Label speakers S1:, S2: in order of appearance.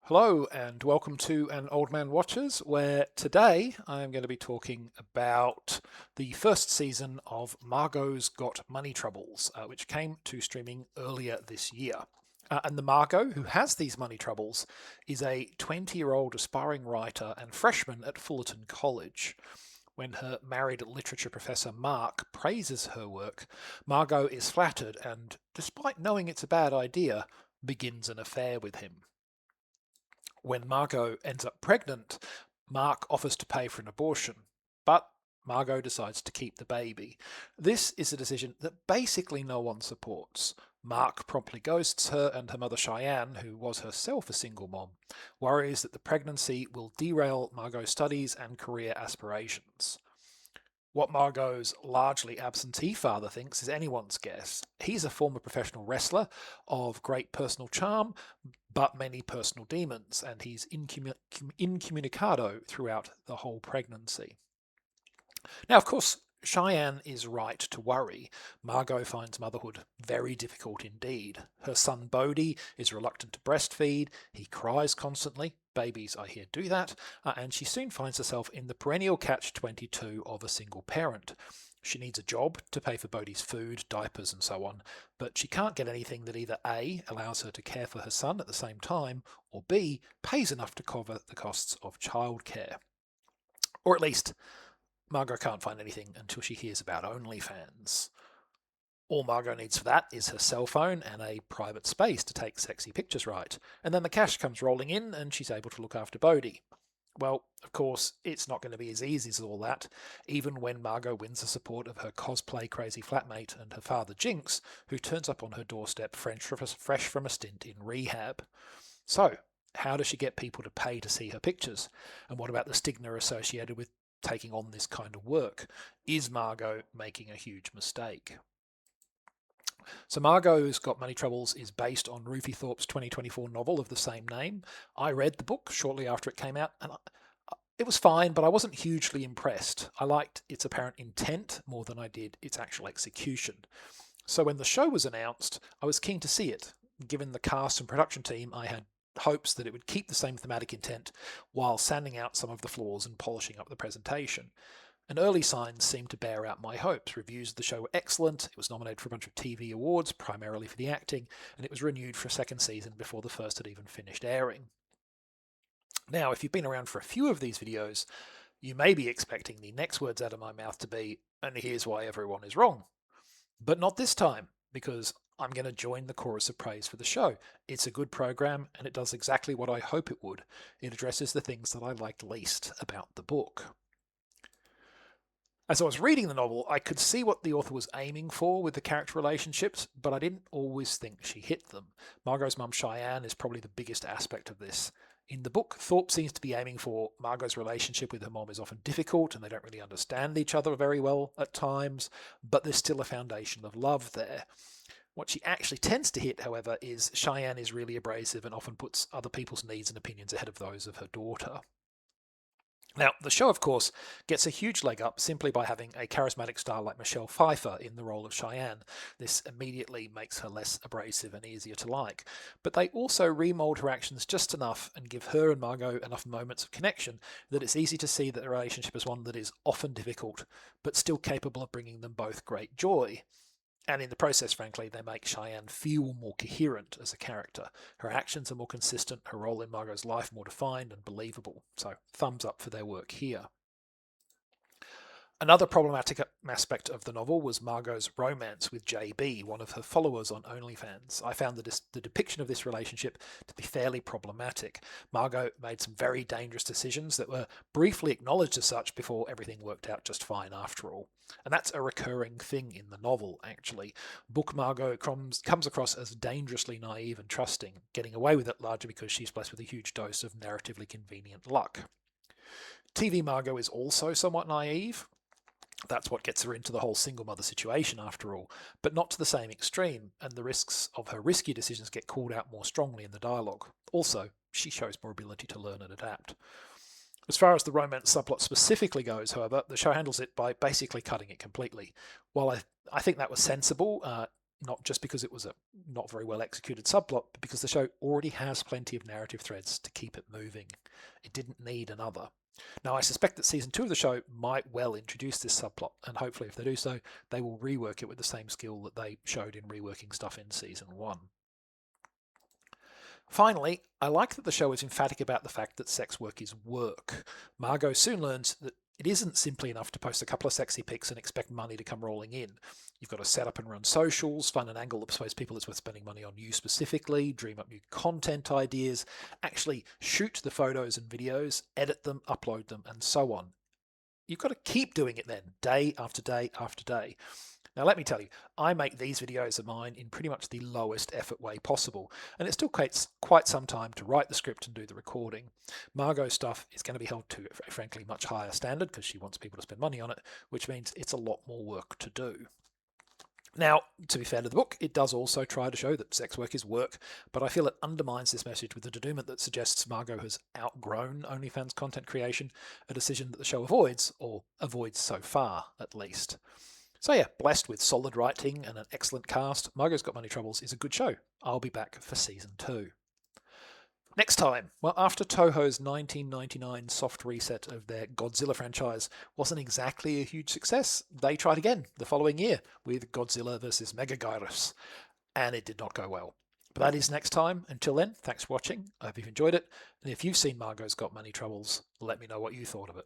S1: Hello and welcome to An Old Man Watches, where today I am going to be talking about the first season of Margo's Got Money Troubles, which came to streaming earlier this year. And the Margo, who has these money troubles, is a 20-year-old aspiring writer and freshman at Fullerton College. When her married literature professor Mark praises her work, Margo is flattered and, despite knowing it's a bad idea, begins an affair with him. When Margo ends up pregnant, Mark offers to pay for an abortion, but Margo decides to keep the baby. This is a decision that basically no one supports. Mark promptly ghosts her, and her mother Cheyenne, who was herself a single mom, worries that the pregnancy will derail Margo's studies and career aspirations. What Margot's largely absentee father thinks is anyone's guess. He's a former professional wrestler of great personal charm, but many personal demons, and he's incommunicado throughout the whole pregnancy. Now, of course, Cheyenne is right to worry. Margo finds motherhood very difficult indeed. Her son Bodhi is reluctant to breastfeed, he cries constantly. Babies, I hear, do that, and she soon finds herself in the perennial catch-22 of a single parent. She needs a job to pay for Bodhi's food, diapers, and so on, but she can't get anything that either A, allows her to care for her son at the same time, or B, pays enough to cover the costs of childcare. Or at least, Margo can't find anything until she hears about OnlyFans. All Margo needs for that is her cell phone and a private space to take sexy pictures right, and then the cash comes rolling in and she's able to look after Bodhi. Well, of course, it's not going to be as easy as all that, even when Margo wins the support of her cosplay crazy flatmate and her father Jinx, who turns up on her doorstep fresh from a stint in rehab. So, how does she get people to pay to see her pictures? And what about the stigma associated with taking on this kind of work? Is Margo making a huge mistake? So Margo's Got Money Troubles is based on Ruthie Thorpe's 2024 novel of the same name. I read the book shortly after it came out, and it was fine, but I wasn't hugely impressed. I liked its apparent intent more than I did its actual execution. So when the show was announced, I was keen to see it. Given the cast and production team, I had hopes that it would keep the same thematic intent while sanding out some of the flaws and polishing up the presentation. And early signs seemed to bear out my hopes. Reviews of the show were excellent. It was nominated for a bunch of TV awards, primarily for the acting, and it was renewed for a second season before the first had even finished airing. Now, if you've been around for a few of these videos, you may be expecting the next words out of my mouth to be, and here's why everyone is wrong. But not this time, because I'm going to join the chorus of praise for the show. It's a good program, and it does exactly what I hope it would. It addresses the things that I liked least about the book. As I was reading the novel, I could see what the author was aiming for with the character relationships, but I didn't always think she hit them. Margo's mum Cheyenne is probably the biggest aspect of this. In the book, Thorpe seems to be aiming for Margo's relationship with her mom is often difficult and they don't really understand each other very well at times, but there's still a foundation of love there. What she actually tends to hit, however, is Cheyenne is really abrasive and often puts other people's needs and opinions ahead of those of her daughter. Now, the show, of course, gets a huge leg up simply by having a charismatic star like Michelle Pfeiffer in the role of Cheyenne. This immediately makes her less abrasive and easier to like. But they also remold her actions just enough and give her and Margo enough moments of connection that it's easy to see that the relationship is one that is often difficult, but still capable of bringing them both great joy. And in the process, frankly, they make Cheyenne feel more coherent as a character. Her actions are more consistent, her role in Margo's life more defined and believable. So, thumbs up for their work here. Another problematic aspect of the novel was Margo's romance with JB, one of her followers on OnlyFans. I found the depiction of this relationship to be fairly problematic. Margo made some very dangerous decisions that were briefly acknowledged as such before everything worked out just fine after all. And that's a recurring thing in the novel, actually. Book Margo comes across as dangerously naive and trusting, getting away with it largely because she's blessed with a huge dose of narratively convenient luck. TV Margo is also somewhat naive. That's what gets her into the whole single mother situation, after all, but not to the same extreme, and the risks of her risky decisions get called out more strongly in the dialogue. Also, she shows more ability to learn and adapt. As far as the romance subplot specifically goes, however, the show handles it by basically cutting it completely. While I think that was sensible, not just because it was a not very well executed subplot, but because the show already has plenty of narrative threads to keep it moving. It didn't need another. Now, I suspect that season 2 of the show might well introduce this subplot, and hopefully, if they do so, they will rework it with the same skill that they showed in reworking stuff in season 1. Finally, I like that the show is emphatic about the fact that sex work is work. Margo soon learns that it isn't simply enough to post a couple of sexy pics and expect money to come rolling in. You've got to set up and run socials, find an angle that persuades people it's worth spending money on you specifically, dream up new content ideas, actually shoot the photos and videos, edit them, upload them, and so on. You've got to keep doing it then, day after day after day. Now, let me tell you, I make these videos of mine in pretty much the lowest effort way possible, and it still takes quite some time to write the script and do the recording. Margot's stuff is going to be held to a frankly much higher standard because she wants people to spend money on it, which means it's a lot more work to do. Now, to be fair to the book, it does also try to show that sex work is work, but I feel it undermines this message with the denouement that suggests Margo has outgrown OnlyFans content creation, a decision that the show avoids, or avoids so far, at least. So yeah, blessed with solid writing and an excellent cast, Margo's Got Money Troubles is a good show. I'll be back for season 2. Next time, well, after Toho's 1999 soft reset of their Godzilla franchise wasn't exactly a huge success, they tried again the following year with Godzilla vs. Megaguirus, and it did not go well. But that is next time. Until then, thanks for watching. I hope you've enjoyed it. And if you've seen Margo's Got Money Troubles, let me know what you thought of it.